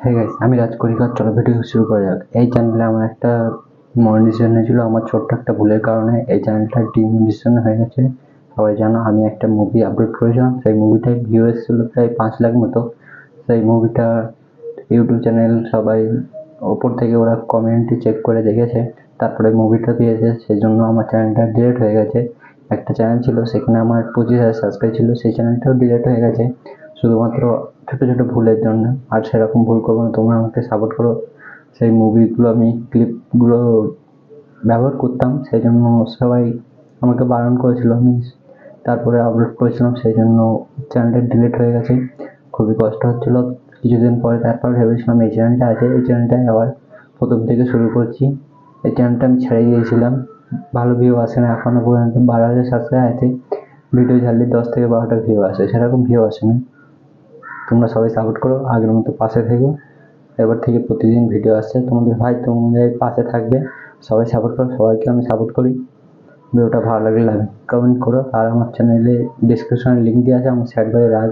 হ্যাঁ গাইস, আমি রাজ করিকার। চলো ভিডিও শুরু করা যাক। এই চ্যানেলে আমার একটা মনিটাইজেশন হয়েছিল আমার ছোট্ট একটা ভুলের কারণে। এই চ্যানেলটা ডিমনিটাইজেশন হয়ে গেছে। সবাই জানো আমি একটা মুভি আপলোড করেছিলাম, সেই মুভিটায় ভিউ এসেছিল প্রায় 5 লাখ মতো। সেই মুভিটা ইউটিউব চ্যানেল সবাই ওপর থেকে ওরা কমিউনিটি চেক করে দেখেছে, তারপরে মুভিটা দিয়েছে। সেই জন্য আমার চ্যানেলটা ডিলিট হয়ে গেছে। একটা চ্যানেল ছিল, সেখানে আমার 25,000 সাবস্ক্রাইব ছিল, সেই চ্যানেলটাও ডিলিট হয়ে গেছে শুধুমাত্র ছোট ছোট ভুলের জন্য। আর সেরকম ভুল করবো না, তোমরা আমাকে সাপোর্ট করো। সেই মুভিগুলো আমি ক্লিপগুলো ব্যবহার করতাম, সেই জন্য সবাই আমাকে বারণ করেছিল। আমি তারপরে আপলোড করেছিলাম, সেই জন্য চ্যানেলটা ডিলিট হয়ে গেছে। খুবই কষ্ট হচ্ছিল। কিছুদিন পরে তারপর ভেবেছিলাম এই চ্যানেলটা আছে, এই চ্যানেলটায় আবার প্রথম থেকে শুরু করছি। এই চ্যানেলটা আমি ছেড়ে দিয়েছিলাম, ভালো ভিউ আসে না এখনো পর্যন্ত। 12,000 সাবস্ক্রাইব আছে, ভিডিও ছাড়লে 10 থেকে 12টা ভিউ আসে, সেরকম ভিউ আসে না। তোমরা সবাই সাপোর্ট করো, আগের মতো পাশে থেকো। এবার থেকে প্রতিদিন ভিডিও আসছে, তোমাদের ভাই তোমাদের পাশে থাকবে। সবাই সাপোর্ট করো, সবাইকে আমি সাপোর্ট করি। ভিডিওটা ভালো লাগলে কমেন্ট করো। আর আমার চ্যানেলে ডিসক্রিপশনে লিঙ্ক দেওয়া আছে, আমার স্যাড বাই রাজ